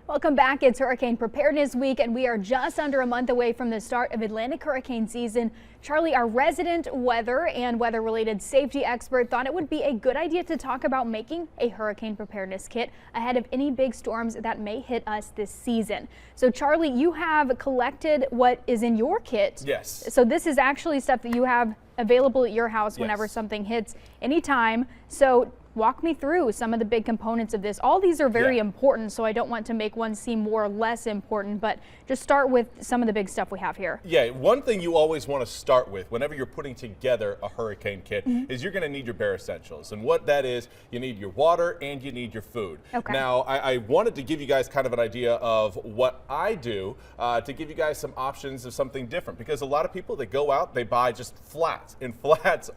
Welcome back. It's Hurricane Preparedness Week, and we are just under a month away from the start of Atlantic hurricane season. Charlie, our resident weather and weather-related safety expert, thought it would be a good idea to talk about making a hurricane preparedness kit ahead of any big storms that may hit us this season. So, Charlie, you have collected what is in your kit. Yes. So this is actually stuff that you have available at your house whenever something hits anytime. So walk me through some of the big components of this. All these are very important, so I don't want to make one seem more or less important, but just start with some of the big stuff we have here. Yeah, one thing you always want to start with whenever you're putting together a hurricane kit is you're going to need your bare essentials. And what that is, you need your water and you need your food. Okay. Now, I wanted to give you guys kind of an idea of what I do to give you guys some options of something different, because a lot of people, they go out, they buy just flats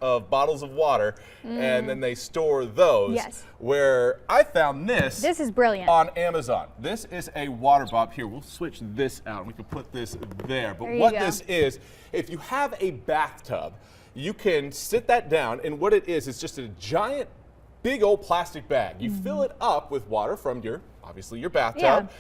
of bottles of water, and then they store those. Yes. Where I found this. This is brilliant. On Amazon. This is a water bottle. Here, we'll switch this out. We can put this there. But there what this is, if you have a bathtub, you can sit that down, and what it is just a giant, big old plastic bag. You fill it up with water from obviously your bathtub.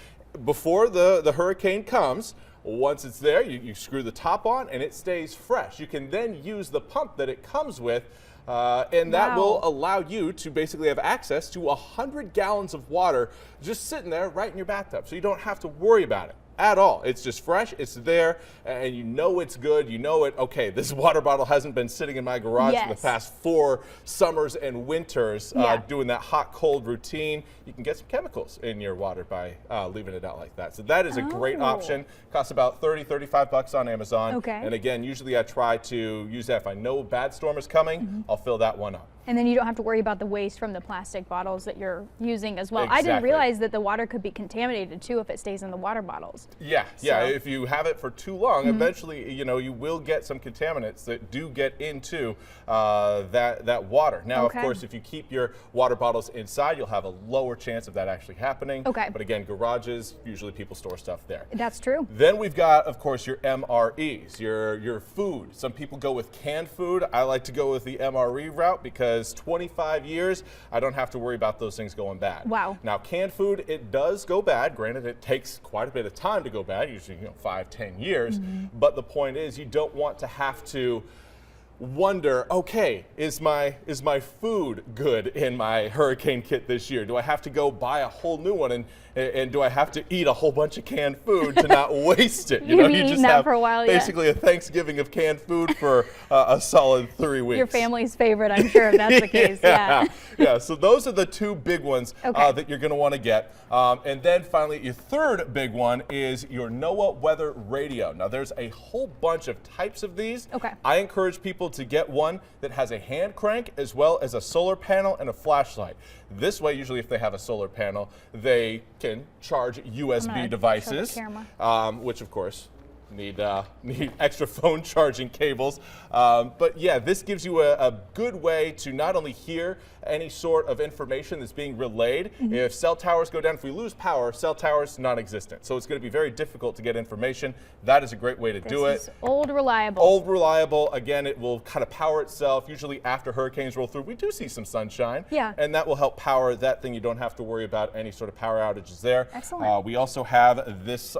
Before the hurricane comes. Once it's there, you screw the top on and it stays fresh. You can then use the pump that it comes with, and that will allow you to basically have access to 100 gallons of water just sitting there right in your bathtub. So you don't have to worry about it at all. It's just fresh, it's there, and you know it's good. You know it, okay, this water bottle hasn't been sitting in my garage for the past 4 summers and winters doing that hot, cold routine. You can get some chemicals in your water by leaving it out like that. So that is a great option. Costs about $30–35 on Amazon. Okay. And again, usually I try to use that if I know a bad storm is coming, I'll fill that one up. And then you don't have to worry about the waste from the plastic bottles that you're using as well. Exactly. I didn't realize that the water could be contaminated too if it stays in the water bottles. Yeah, if you have it for too long, eventually, you will get some contaminants that do get into that water. Now, of course, if you keep your water bottles inside, you'll have a lower chance of that actually happening. Okay. But again, garages, usually people store stuff there. That's true. Then we've got, of course, your MREs, your food. Some people go with canned food. I like to go with the MRE route because 25 years, I don't have to worry about those things going bad. Wow. Now, canned food, it does go bad. Granted, it takes quite a bit of time to go bad, usually 5–10 years. But the point is, you don't want to have to wonder, okay, is my food good in my hurricane kit this year? Do I have to go buy a whole new one, and do I have to eat a whole bunch of canned food to not waste it? You just have for a while, basically a Thanksgiving of canned food for a solid 3 weeks. Your family's favorite, I'm sure, if that's the case. Yeah, so those are the 2 big ones that you're going to want to get. And then finally, your third big one is your NOAA weather radio. Now, there's a whole bunch of types of these. I encourage people to get one that has a hand crank as well as a solar panel and a flashlight. This way, usually if they have a solar panel, they can charge USB devices, which of course need extra phone charging cables. But yeah, this gives you a good way to not only hear any sort of information that's being relayed. If cell towers go down, if we lose power, cell towers non-existent. So it's going to be very difficult to get information. That is a great way to do it. This is old reliable. Old reliable. Again, it will kind of power itself. Usually after hurricanes roll through, we do see some sunshine. And that will help power that thing. You don't have to worry about any sort of power outages there. Excellent. We also have this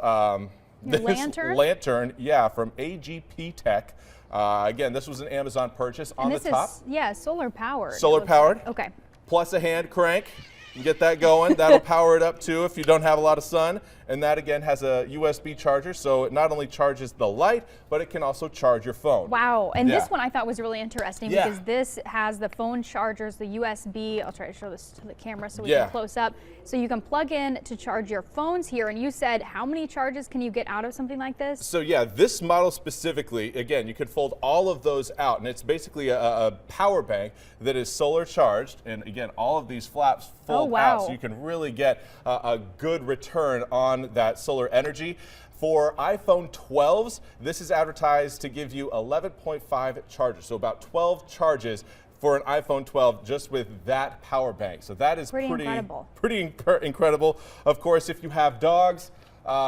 lantern? Lantern, from AGP Tech. Again, this was an Amazon purchase. On the top. Solar powered. Solar powered. Okay. Plus a hand crank. You get that going. That'll power it up too if you don't have a lot of sun. And that again has a USB charger, so it not only charges the light, but it can also charge your phone. Wow, and this one I thought was really interesting because this has the phone chargers, the USB. I'll try to show this to the camera so we can close up. So you can plug in to charge your phones here, and you said how many charges can you get out of something like this? So yeah, this model specifically, again, you could fold all of those out, and it's basically a power bank that is solar charged, and again, all of these flaps fold out, so you can really get a good return on that solar energy. For iPhone 12s, this is advertised to give you 11.5 charges, so about 12 charges for an iPhone 12 just with that power bank. So that is pretty incredible. Of course, if you have dogs,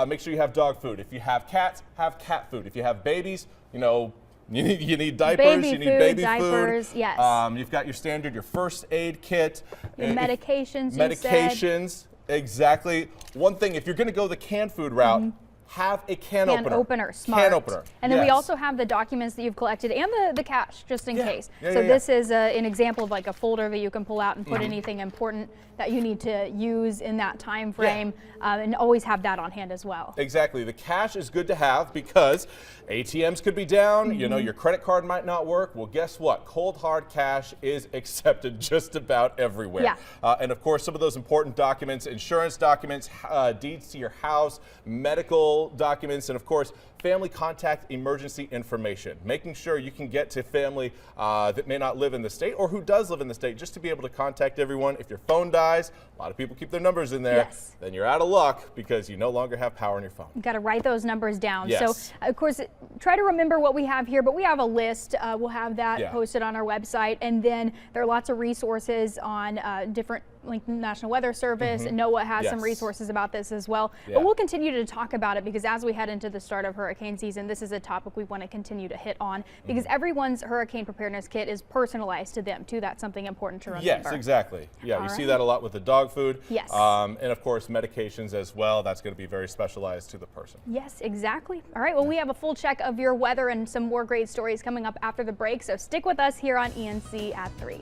make sure you have dog food. If you have cats, have cat food. If you have babies, you need diapers, you need baby diapers, food. Yes. You've got your standard, your first aid kit. Your medications, medications. Exactly. One thing, if you're going to go the canned food route, have a can opener. Smart. Can opener. And then we also have the documents that you've collected and the cash, just in case. So this is an example of like a folder that you can pull out and put anything important that you need to use in that time frame, and always have that on hand as well. Exactly. The cash is good to have because ATMs could be down, you know, your credit card might not work. Well, guess what? Cold hard cash is accepted just about everywhere. Yeah. And of course, some of those important documents, insurance documents, deeds to your house, medical documents, and of course, family contact emergency information. Making sure you can get to family that may not live in the state or who does live in the state, just to be able to contact everyone. If your phone dies, a lot of people keep their numbers in there, then you're out of luck because you no longer have power on your phone. You've got to write those numbers down. Yes. So, of course, try to remember what we have here, but we have a list. We'll have that posted on our website, and then there are lots of resources on different, like National Weather Service, and NOAA has some resources about this as well. But we'll continue to talk about it because as we head into the start of hurricane season, this is a topic we want to continue to hit on because everyone's hurricane preparedness kit is personalized to them too. That's something important to remember. Yes, exactly. Yeah, you see that a lot with the dog food. Yes. And of course, medications as well. That's going to be very specialized to the person. Yes, exactly. All right, well, we have a full check of your weather and some more great stories coming up after the break, so stick with us here on ENC at 3.